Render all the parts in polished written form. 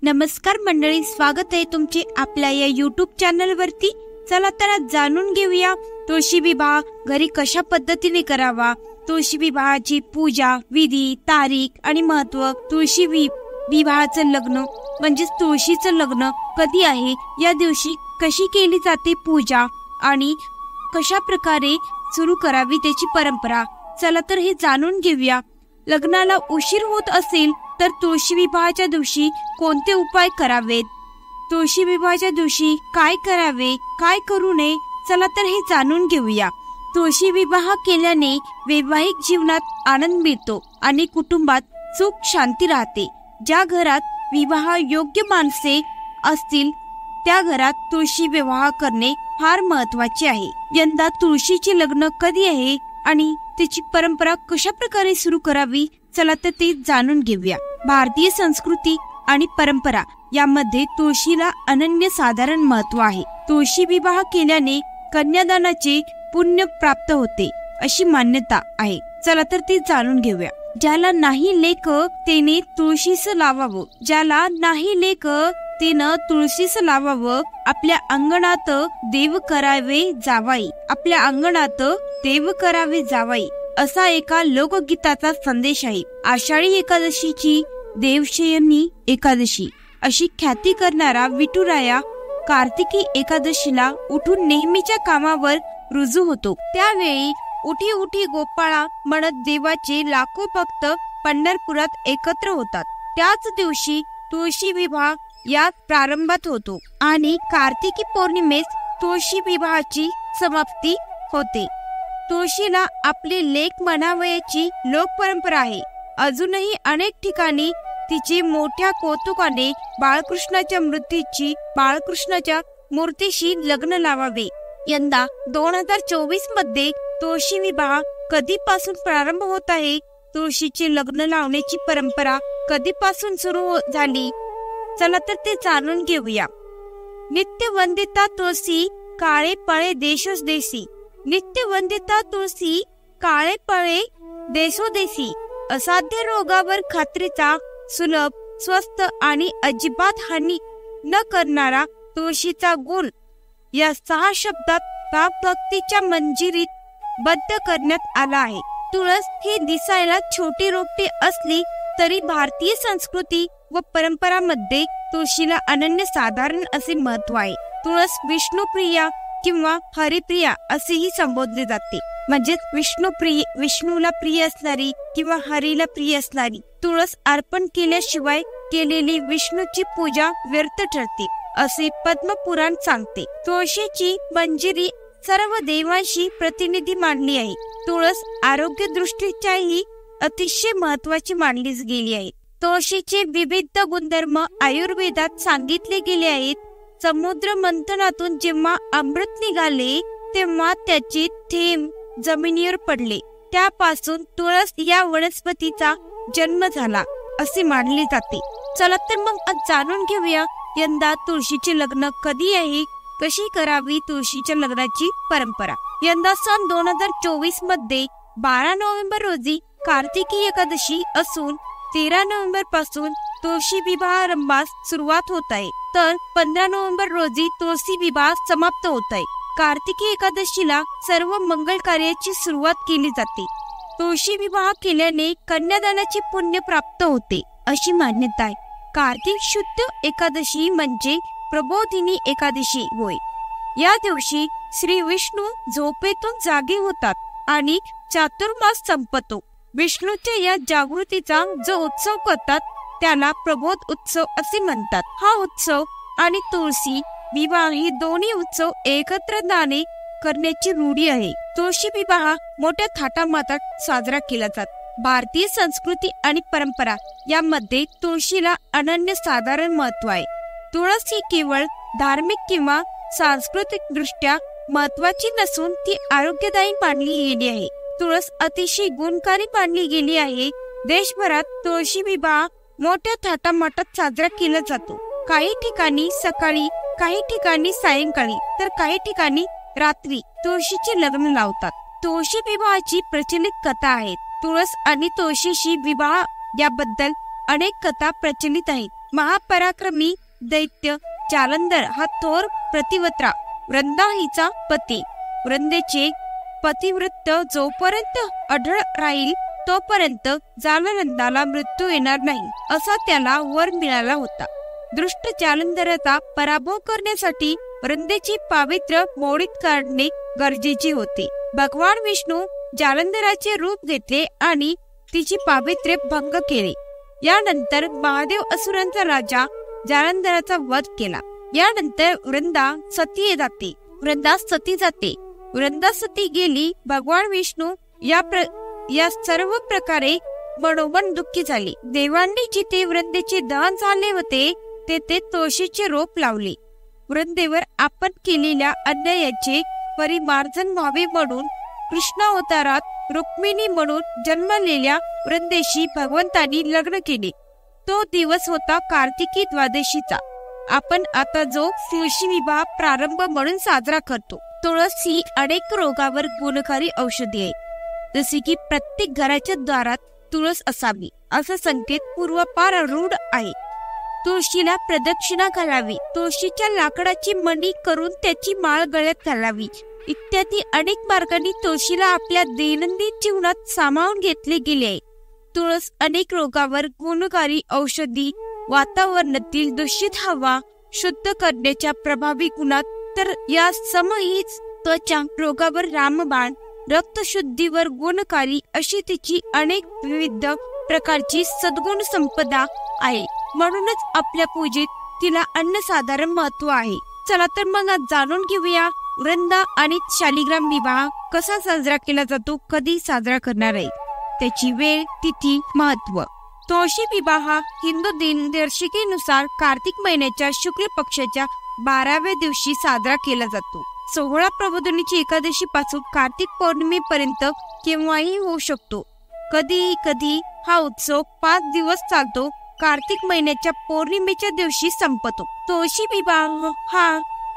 नमस्कार मंडळी, स्वागत आहे तुमचे आपल्या या YouTube चॅनल वरती। चला तर जाणून घेऊया तुळशी विवाह घरी कशा पद्धतीने करावा, तुळशी विवाहाची पूजा, विधी, तारीख आणि महत्व, तुळशी विवाहाचं लग्न म्हणजे तुळशीचं लग्न कधी आहे, या दिवशी कशी केली जाते पूजा आणि कशा प्रकारे सुरू करावी त्याची परंपरा। चला तर हे जाणून घेऊया। लग्नाला उशीर होत असेल तर तुळशी विवाहाच्या दिवशी कोणते उपाय करावेत, तुळशी विवाहाच्या दिवशी काय करावे, काय करू नये, चला तर हे जाणून घेऊया। तुळशी विवाह केल्याने वैवाहिक जीवनात आनंद मिळतो आणि कुटुंबात सुख शांती राहते। ज्या घरात विवाह योग्य माणसे असतील त्या घरात तुळशी विवाह करणे फार महत्त्वाचे आहे। यंदा तुळशीचे लग्न कधी आहे आणि त्याची परंपरा कशा प्रकारे सुरू करावी, चला तर ते जाणून घेऊया। भारतीय संस्कृती आणि परंपरा यामध्ये तुळशीला अनन्यसाधारण महत्त्व आहे। तुळशी विवाह केल्याने कन्यादानाचे पुण्य प्राप्त होते अशी मान्यता आहे। चला तर ते जाणून घेऊया। ज्याला नाही लेक त्याने तुळशीस लावावं, ज्याला नाही लेक त्यानं तुळशीस लावावं, आपल्या अंगणात देव करावे जावाई, आपल्या अंगणात देव करावे जावाई, असा एका लोकगीताचा संदेश आहे। आषाढी एकादशीची देवशयनी एकादशी अशी ख्याती करणारा विठुराया कार्तिकी एकादशीला उठून नेहमीच्या कामावर रुजू होतो। त्यावेळी उठी उठी गोपाळा म्हणत देवाचे लाखो भक्त पंढरपुरात एकत्र होतात। त्याच दिवशी तुळशी विवाह यात प्रारंभात होतो आणि कार्तिकी पौर्णिमेस तुळशी विवाहाची समाप्ती होते। तुळशीला आपली लेक म्हणावयाची लोक परंपरा आहे। अजूनही अनेक ठिकाणी तिचे मोठ्या कौतुकाने बाळकृष्णाच्या मूर्तीशी लग्न लावावे। यंदा 2024 मध्ये तुळशी विवाह कधीपासून प्रारंभ होत आहे, तुळशीचे लग्न लावण्याची परंपरा कधीपासून सुरू झाली, चला तर ते जाणून घेऊया। नित्य वंदिता तुळशी काळे पळे देशोस देशी, नित्य वंदिता तुळशी काळे पळे देशोदेशी, असाध्य रोगावर खात्रीचा, सुलभ, स्वस्त आणि अजिबात हानी न करणारा तुळशीचा गुण या 6 शब्दात भक्तीच्या मंजिरीत बद्ध करण्यात आला आहे। तुळस ही दिसायला छोटी रोपटी असली तरी भारतीय संस्कृती व परंपरामध्ये तुळशीला अनन्यसाधारण असे महत्त्व आहे। तुळस विष्णुप्रिया किंवा हरिप्रिया असेही संबोधले जाते, म्हणजेच विष्णूला प्रिय असणारी किंवा हरीला प्रिय असणारी। तुळस अर्पण केल्याशिवाय केलेली विष्णूची पूजा व्यर्थ ठरते असे पद्मपुराण सांगते। तुळशीची मंजिरी सर्व देवांशी प्रतिनिधी मानली आहे। तुळस आरोग्य दृष्टीच्याही अतिशय महत्वाची मानली गेली आहे। तुळशीचे विविध गुणधर्म आयुर्वेदात सांगितले गेले आहेत। समुद्र मंथनातून जेव्हा अमृत निघाले तेव्हा त्याचे थेंब जमिनीवर पडले, त्यापासून तुळस या वनस्पतीचा जन्म झाला असे मानले जाते। चला तर मग आज जाणून घेऊया यंदा तुळशीचे लग्न कधी आहे, कशी करावी तुळशीच्या लग्नाची परंपरा। यंदा सन 2024 मध्ये 12 नोव्हेंबर रोजी कार्तिकी एकादशी असून 13 नोव्हेंबर पासून तुळशी विवाहारंभास सुरुवात होत आहे, तर 15 नोव्हेंबर रोजी तुळशी विवाह समाप्त होत आहे। कार्तिकी एकादशीला सर्व मंगल कार्याची सुरुवात केली जाते। तुळशी विवाह केल्याने कन्यादानाचे पुण्य प्राप्त होते अशी मान्यता आहे। कार्तिक शुद्ध एकादशी म्हणजे प्रबोधिनी एकादशी होय। या दिवशी श्री विष्णू झोपेतून जागे होतात आणि चातुर्मास संपतो। विष्णूच्या या जागृतीचा जो उत्सव करतात त्याला प्रबोध उत्सव असे म्हणतात। हा उत्सव आणि तुळशी विवाह ही दोन्ही उत्सव एकत्रितपणे करण्याची रूढी आहे। तुळशी विवाह मोठ्या थाटामाटात साजरा केला जातो। भारतीय संस्कृती आणि परंपरा यामध्ये तुळशीला अनन्यसाधारण महत्त्व आहे। तुळस ही केवळ धार्मिक किंवा सांस्कृतिक दृष्ट्या महत्त्वाची नसून ती आरोग्यदायी मानली गेली आहे। तुळस अतिशय गुणकारी मानली गेली आहे। देशभरात तुळशी विवाह मोठ्या थाटामाटात साजरा केला जातो। काही ठिकाणी सकाळी, काही ठिकाणी सायंकाळी, तर काही ठिकाणी रात्री तुळशीचे लग्न लावतात। तुळशी विवाहाची प्रचलित कथा आहे। तुळस आणि तुळशीशी विवाह याबद्दल अनेक कथा प्रचलित आहेत. महापराक्रमी दैत्य जालंधर हा थोर प्रतिव्रता वृंदा हिचा पती. वृंदेचे पतिव्रत जोपर्यंत अढळ राहील तोपर्यंत जालंधराला मृत्यू येणार नाही असा त्याला वर मिळाला होता. दृष्ट जालंधराचा पराभव करण्यासाठी वृंदेची पावित्र्य मोडीत काढणे गरजेचे होते. भगवान विष्णू जालंधराचे रूप घेतले आणि तिची पावित्र्य भंग केले. यानंतर महादेव असुरांचा राजा जालंधराचा वध केला. यानंतर वृंदा सती जाते. वृंदा सती गेली. भगवान विष्णू या सर्व प्रकारे मनोमन दुःखी झाले. देवांनी जिथे वृंदेचे दहन झाले होते तेथे तुळशीचे रोप लावले. वृंदेवर आपण केलेल्या अन्यायाचे परिमार्जन व्हावे म्हणून कृष्ण अवतारात रुक्मिणी म्हणून जन्मलेल्या वृंदेशी भगवंतांनी लग्न केले. तो दिवस होता कार्तिकी द्वादशीचा. आपण आता जो तुळशी विवाह प्रारंभ म्हणून साजरा करतो. तुळस ही अनेक रोगावर गुणकारी औषधी आहे. जसे की प्रत्येक घराच्या दारात तुळस असावी असा संकेत पूर्वापार रूढ आहे. तुळशीला प्रदक्षिणा घालावी, तुळशीच्या लाकडाची मणी करून त्याची माळ गळ्यात घालावी इत्यादी अनेक मार्गांनी तुळशीला आपल्या दैनंदिन जीवनात सामावून घेतले गेले आहे. तुळस अनेक रोगावर गुणकारी औषधी, वातावरणातील दूषित हवा शुद्ध करण्याच्या प्रभावी गुणात, तर या समहीच त्वचा रोगावर रामबाण, रक्तशुद्धीवर गुणकारी अशी तिची अनेक विविध प्रकारची सद्गुण संपदा आहे. म्हणूनच आपल्या पूजेत तिला अनन्यसाधारण महत्व आहे. चला तर मग आज जाणून घेऊया वृंदा आणि शालिग्राम विवाह कसा साजरा केला जातो, कधी साजरा करणार आहे, त्याची वेळ, तिथी, महत्व. तुळशी विवाह हिंदू दिनदर्शिकेनुसार कार्तिक महिन्याच्या शुक्ल पक्षाच्या 12व्या दिवशी साजरा केला जातो. सोहळा प्रबोधिनीची एकादशी पासून कार्तिक पौर्णिमेपर्यंत केव्हाही होऊ शकतो. कधी कधी हा उत्सव 5 दिवस चालतो. कार्तिक महिन्याच्या पौर्णिमेच्या दिवशी संपतो. तुळशी विवाह हा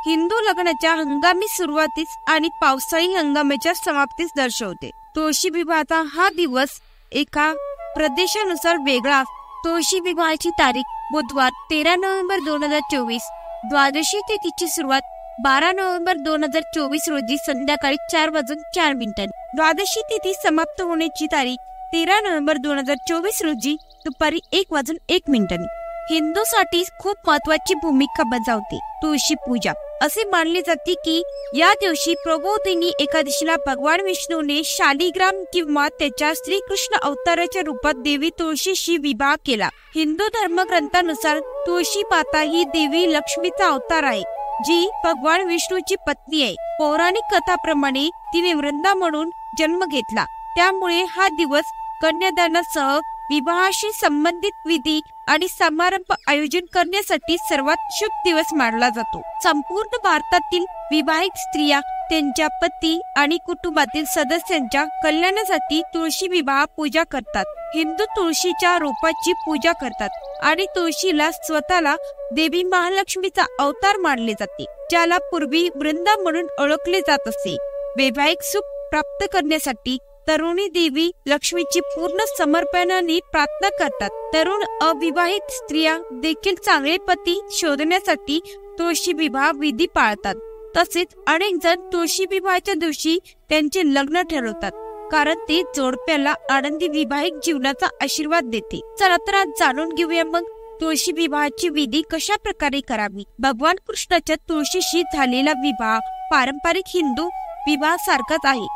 हिंदू लग्नाच्या हंगामी सुरुवातीस आणि पावसाळी हंगामाच्या समाप्तीस दर्शवते. तुळशी विवाहाचा हा दिवस एका प्रदेशानुसार वेगळा. तुळशी विवाहाची तारीख बुधवार 13 नोव्हेंबर 2024. द्वादशी तिथीची सुरुवात 12 नोव्हेंबर 2024 रोजी संध्याकाळी 4:04. द्वादशी तिथी समाप्त होण्याची तारीख 13 नोव्हेंबर 2024 रोजी दुपारी 1:01. हिंदूसाठी खूप महत्वाची भूमिका बजावते तुळशी पूजा. असे मानले जाते की या दिवशी प्रबोधिनी एकादशीला भगवान विष्णूने शालिग्राम किंवा त्याच्या श्रीकृष्ण अवताराच्या रूपात देवी तुळशीशी विवाह केला. हिंदू धर्मग्रंथानुसार तुळशी माता ही देवी लक्ष्मीचा अवतार आहे, जी भगवान विष्णूची पत्नी आहे. पौराणिक कथाप्रमाणे तिने वृंदा म्हणून जन्म घेतला. त्यामुळे हा दिवस कन्यादानासह विवाहाशी संबंधित विधी आणि समारंभ आयोजन करण्यासाठी सर्वात शुभ दिवस मानला जातो. संपूर्ण भारतातील विवाहित स्त्रिया त्यांच्या पती आणि कुटुंबातील सदस्यांच्या कल्याणासाठी तुळशी विवाह पूजा करतात. हिंदू तुळशीच्या रोपाची पूजा करतात आणि तुळशीला स्वतःला देवी महालक्ष्मीचा अवतार मानले जाते, ज्याला पूर्वी वृंदा म्हणून ओळखले जात असे. वैवाहिक सुख प्राप्त करण्यासाठी तरुणी देवी लक्ष्मीची पूर्ण समर्पणाने प्रार्थना करतात. तरुण अविवाहित स्त्रिया देखील चांगले पती शोधण्यासाठी तुळशी विवाह विधी पाळतात. तसेच अनेक जण तुळशी विवाहाच्या दिवशी त्यांचे लग्न ठरवतात, कारण ते जोडप्याला आनंदी विवाहिक जीवनाचा आशीर्वाद देते. चला तर आज जाणून घेऊया मग तुळशी विवाहाची विधी कशा प्रकारे करावी. भगवान कृष्णाच्या तुळशीशी झालेला विवाह पारंपरिक हिंदू विवाह सारखाच आहे.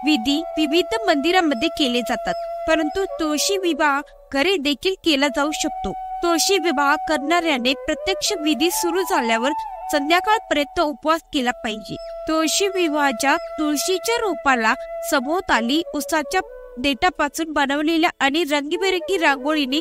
विधी विविध मंदिरांमध्ये केले जातात, परंतु तुळशी विवाह घरी देखील केला जाऊ शकतो. तुळशी विवाह करणाऱ्याने प्रत्यक्ष विधी सुरू झाल्यावर संध्याकाळपर्यंत उपवास केला पाहिजे. तुळशी विवाहाच्या तुळशीच्या रोपाला सभोवताली उसाच्या देठापासून बनवलेल्या आणि रंगीबेरंगी रांगोळीने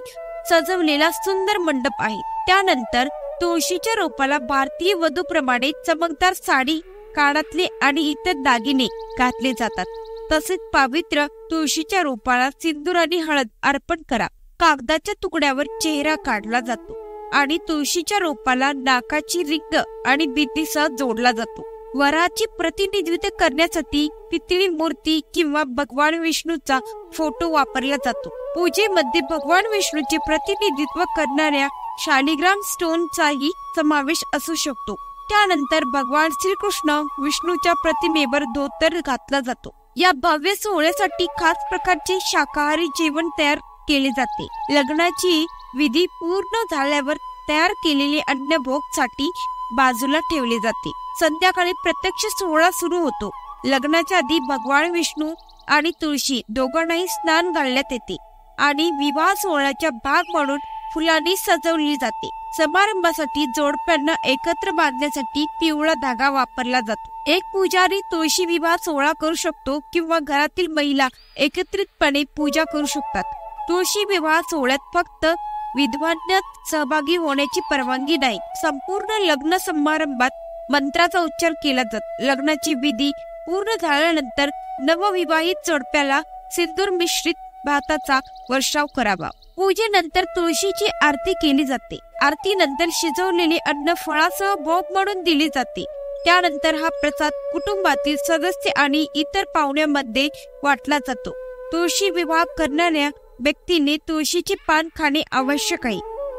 सजवलेला सुंदर मंडप आहे. त्यानंतर तुळशीच्या रोपाला भारतीय वधूप्रमाणे चमकदार साडी, कानातले आणि इतर दागिने घातले जातात. तसेच पवित्र तुळशीच्या रोपाला सिंदूर आणि हळद अर्पण करा. कागदाच्या तुकड्यावर चेहरा काढला जातो आणि तुळशीच्या रोपाला नाकाची रिंग आणि बिंदीसह जोडला जातो. वराची प्रतिनिधित्व करण्यासाठी पितळी मूर्ती किंवा भगवान विष्णूचा फोटो वापरला जातो. पूजेमध्ये भगवान विष्णूचे प्रतिनिधित्व करणाऱ्या शालिग्राम स्टोनचाही समावेश असू शकतो. त्यानंतर भगवान श्रीकृष्ण विष्णूच्या प्रतिमेवर धोतर घातला जातो. या भव्य सोहळ्यासाठी खास प्रकारचे शाकाहारी जेवण तयार केले जाते. लग्नाची विधी पूर्ण झाल्यावर तयार केलेले अन्नभोग साठी बाजूला ठेवले जाते. संध्याकाळी प्रत्यक्ष सोहळा सुरू होतो. लग्नाच्या आधी भगवान विष्णू आणि तुळशी दोघांनाही स्नान घालण्यात येते आणि विवाह सोहळ्याचा भाग म्हणून फुलांनी सजवली जाते. समारंभासाठी जोडप्यांना एकत्र बांधण्यासाठी पिवळा धागा वापरला जातो. एक पुजारी तुळशी विवाह सोहळा करू शकतो किंवा घरातील महिला एकत्रितपणे पूजा करू शकतात. तुळशी विवाह सोहळ्यात फक्त विद्वांना सहभागी होण्याची परवानगी नाही. संपूर्ण लग्न समारंभात मंत्राचा उच्चार केला जातो. लग्नाची विधी पूर्ण झाल्यानंतर नवविवाहित जोडप्याला सिंदूर मिश्रित भाताचा वर्षाव करावा. पूजेनंतर तुळशीची आरती केली जाते. आरतीनंतर शिजवलेले अन्न फळासह भोग म्हणून दिले जाते. त्यानंतर हा प्रसाद कुटुंबातील सदस्य आणि इतर पाहुण्यांमध्ये वाटला जातो. तुळशी विवाह करणाऱ्या व्यक्तीने तुळशीचे पान खाणे आवश्यक आहे,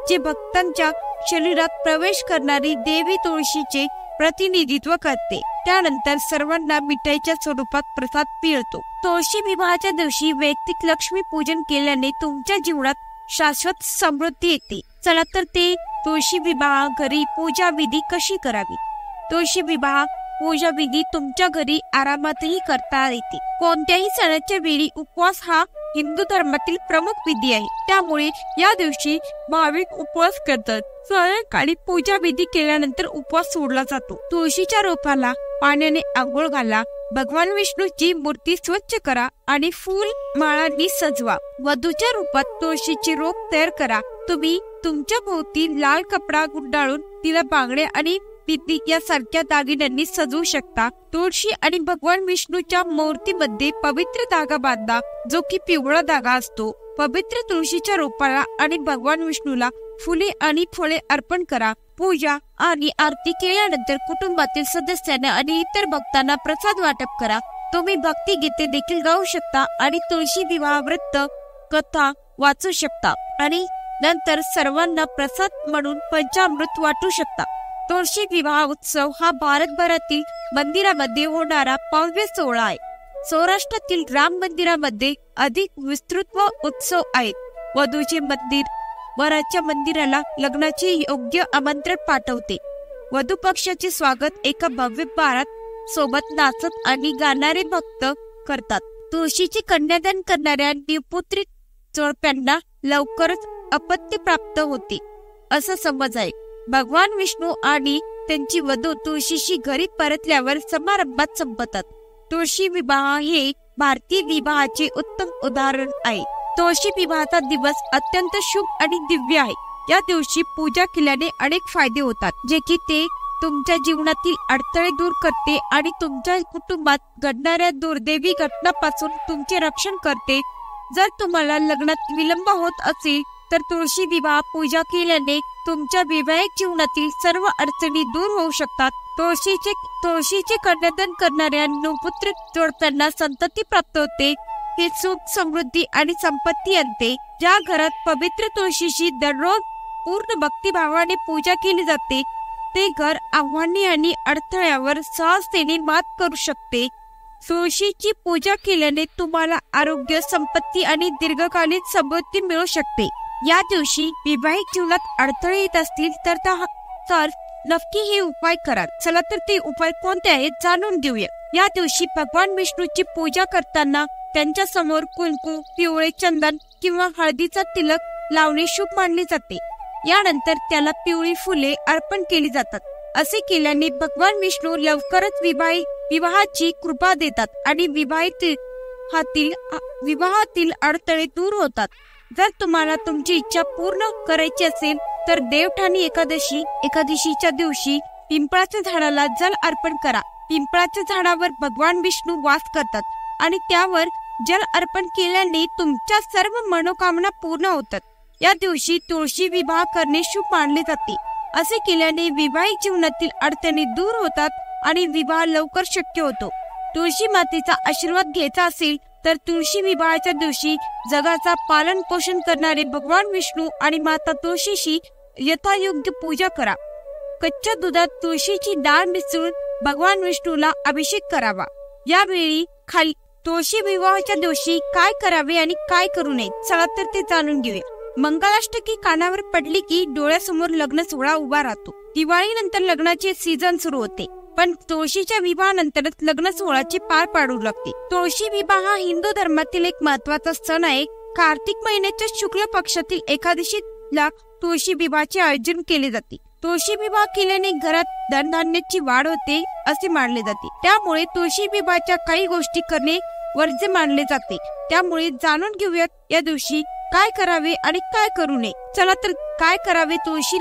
जे भक्तांच्या शरीरात प्रवेश करणारी देवी तुळशीचे प्रतिनिधित्व करते. त्यानंतर सर्वांना मिठाईच्या स्वरूपात प्रसाद मिळतो. तुळशी विवाहाच्या दिवशी वैयक्तिक लक्ष्मी पूजन केल्याने तुमच्या जीवनात शाश्वत समृद्धी येते. चला तर ते तुळशी विवाह घरी पूजा विधी कशी करावी. तुळशी विवाह पूजा विधी तुमच्या घरी आरामातही करता येते. कोणत्याही सणाच्या वेळी उपवास हा हिंदू धर्मातील प्रमुख विधी आहे. त्यामुळे या दिवशी भाविक उपवास करतात. सायंकाळी पूजा विधी केल्यानंतर उपवास सोडला जातो. तुळशीच्या रोपाला पाण्याने आंघोळ घाला. भगवान विष्णूची मूर्ती स्वच्छ करा आणि फूल माळांनी सजवा. वधूच्या रूपात तुळशीचे रोप तयार करा. तुम्ही तुमच्या भोवती लाल कपडा गुंडाळून तिला बांगड्या आणि पिती यासारख्या दागिन्यांनी सजवू शकता. तुळशी आणि भगवान विष्णूच्या मूर्तीमध्ये पवित्र धागा बांधा, जो की पिवळा धागा असतो. पवित्र तुळशीच्या रोपाला आणि भगवान विष्णूला फुले आणि फळे अर्पण करा. पूजा आणि आरती केल्यानंतर कुटुंबातील सदस्यांना आणि इतर भक्तांना प्रसाद वाटप करा. तुम्ही भक्ती गीते देखील गाऊ शकता आणि तुळशी विवाह व्रत कथा वाचू शकता आणि नंतर सर्वांना प्रसाद म्हणून पंचामृत वाटू शकता. तुळशी विवाह उत्सव हा भारतभरातील मंदिरामध्ये होणारा भव्य सोहळा आहे. सौराष्ट्रातील राम मंदिरामध्ये अधिक विस्तृत उत्सव आहेत. वधूचे मंदिर वराच्या मंदिराला लग्नाचे योग्य आमंत्रण पाठवते. वधू पक्षाचे स्वागत एका भव्य बारात सोबत नाचत आणि गाणारे भक्त करतात. तुळशीचे कन्यादान करणाऱ्या निपुत्रित जोडप्यांना लवकरच अपत्य प्राप्त होते असा समज आहे. भगवान विष्णू आणि त्यांची वधू तुळशीशी घरी परतल्यावर समारंभात संपतात. तुळशी विवाह हे भारतीय विवाहाचे उत्तम उदाहरण आहे. तुळशी विवाहाचा दिवस अत्यंत शुभ आणि दिव्य आहे. या दिवशी पूजा केल्याने अनेक फायदे होतात, जे की ते तुमच्या जीवनातील अडथळे दूर करते आणि तुमच्या कुटुंबात घडणाऱ्या दुर्दैवी घटनांपासून तुमचे रक्षण करते. जर तुम्हाला लग्नात विलंब होत असेल तर तुळशी विवाह पूजा केल्याने तुमच्या वैवाहिक जीवनातील सर्व अडचणी दूर होऊ शकतात. तुळशीचे कन्यादान करणाऱ्या नवपुत्रित जोडप्यांना संतती प्राप्त होते. हे सुख, समृद्धी आणि संपत्ती आणते. ज्या घरात पवित्र तुळशीची दररोज पूर्ण भक्तिभावाने पूजा केली जाते, ते घर आव्हाने आणि अडथळ्यावर सहजतेने मात करू शकते. तुळशीची पूजा केल्याने तुम्हाला आरोग्य, संपत्ती आणि दीर्घकालीन समृद्धी मिळू शकते. या दिवशी वैवाहिक जीवनात अडथळे येत असतील तर नक्की हे उपाय करा. चला तर ते उपाय कोणते आहेत जाणून घेऊया. या दिवशी भगवान विष्णूची पूजा करताना त्यांच्या समोर कुंकू, पिवळे चंदन किंवा हळदीचा तिलक लावणे शुभ मानले जाते. यानंतर त्याला पिवळी फुले अर्पण केली जातात. असे केल्याने भगवान विष्णू लवकरच विवाहाची कृपा देतात आणि विवाहातील अडथळे दूर होतात. जर तुम्हाला तुमची इच्छा पूर्ण करायची असेल तर देवठाणी एकादशीच्या दिवशी पिंपळाच्या झाडाला जल अर्पण करा. पिंपळाच्या झाडावर भगवान विष्णू वास करतात आणि त्यावर जल अर्पण केल्याने तुमच्या सर्व मनोकामना पूर्ण होतात. या दिवशी तुळशी विवाह करणे शुभ मानले जाते. असे केल्याने वैवाहिक जीवनातील अडचणी दूर होतात आणि विवाह लवकर शक्य होतो. तुळशी मातेचा आशीर्वाद घ्यायचा असेल तर तुळशी विवाहाच्या दिवशी जगाचा पालन पोषण करणारे भगवान विष्णू आणि माता तुळशीची यथायोग्य पूजा करा. कच्च्या दुधात तुळशीची डाळ मिसळून भगवान विष्णूला अभिषेक करावा. यावेळी खाली तुळशी विवाहाच्या दिवशी काय करावे आणि काय करू नये, चला तर ते जाणून घेऊया. मंगलाष्टकी कानावर पडली की डोळ्यासमोर लग्न सोहळा उभा राहतो. दिवाळीनंतर लग्नाचे सीझन सुरू होते, पण तुळशीच्या विवाहानंतरच लग्न सोहळ्याचे पार पाडू लागते. तुळशी विवाह हा हिंदू धर्मातील एक महत्वाचा सण आहे. कार्तिक महिन्याच्या शुक्ल पक्षातील एकादशीला तुळशी विवाहाचे आयोजन केले जाते. तुळशी विवाह केल्याने घरात धनधान्याची वाढ होते असे मानले जाते. त्यामुळे तुळशी विवाहाच्या काही गोष्टी करणे वर्ज्य मानले जाते. त्यामुळे जाणून घेऊयात या दिवशी काय करावे आणि काय करू नये. चला तर काय करावे तुळशी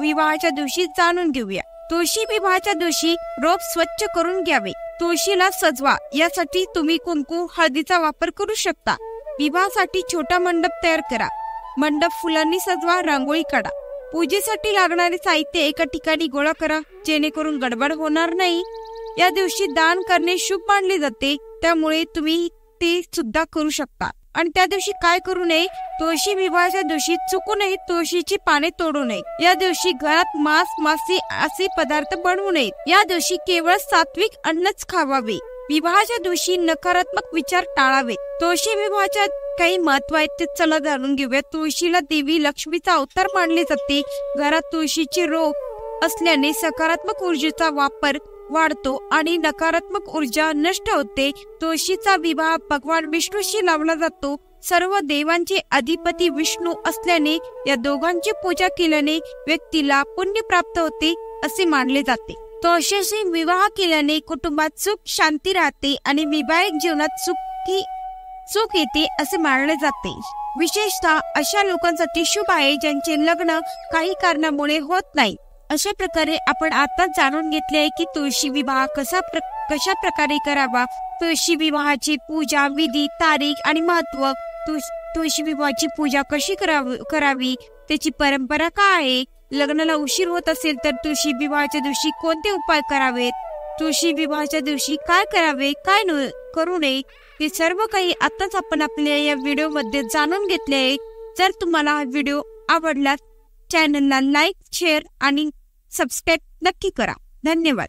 विवाहाच्या दिवशी जाणून घेऊया. तुळशी विवाहाच्या दिवशी रोप स्वच्छ करून घ्यावे. तुळशीला सजवा, यासाठी तुम्ही कुंकू हळदीचा वापर करू शकता. विवाहासाठी छोटा मंडप तयार करा. मंडप फुलांनी सजवा, रांगोळी काढा. पूजेसाठी लागणारे साहित्य एका ठिकाणी गोळा करा, जेणेकरून गडबड होणार नाही. या दिवशी दान करणे शुभ मानले जाते, त्यामुळे तुम्ही ते सुद्धा करू शकता. आणि त्या दिवशी काय करू नये, तुळशी विवाहाच्या दिवशी चुकूनही तुळशीची पाने तोडू नये. या दिवशी घरात मांस मासे असे पदार्थ बनवू नयेत. या दिवशी केवळ सात्विक अन्नच खावावे. विवाहाच्या दिवशी नकारात्मक विचार टाळावे. तुळशी विवाहाच्या काही महत्व आहेत ते चला जाणून घेऊया. तुळशीला देवी लक्ष्मीचा अवतार मानले जाते. घरात तुळशीचे रोप असल्याने सकारात्मक ऊर्जेचा वापर वाढतो आणि नकारात्मक ऊर्जा नष्ट होते. तुळशीचा विवाह भगवान विष्णूशी लावला जातो. सर्व देवांचे अधिपती विष्णू असल्याने या दोघांची पूजा केल्याने व्यक्तीला पुण्य प्राप्त होते असे मानले जाते. तुळशीशी विवाह केल्याने कुटुंबात सुख शांती राहते आणि वैवाहिक जीवनात सुख येते असे मानले जाते. विशेषतः अशा लोकांसाठी शुभ आहे ज्यांचे लग्न काही कारणामुळे होत नाही. अशा प्रकारे आपण आता जाणून घेतले आहे की तुळशी विवाह कशा प्रकारे करावा. तुळशी विवाहाची पूजा विधी, तारीख आणि महत्व. तुळशी विवाहाची पूजा कशी करावी, त्याची परंपरा काय आहे. लग्नाला उशीर होत असेल तर तुळशी विवाहाच्या दिवशी कोणते उपाय करावेत. तुळशी विवाहाच्या दिवशी काय करावे, काय करू नये, हे सर्व काही आताच आपण आपल्या या व्हिडिओ मध्ये जाणून घेतले आहे. जर तुम्हाला हा व्हिडिओ आवडला, चॅनलला लाईक, शेअर आणि सबस्क्राईब नक्की करा. धन्यवाद.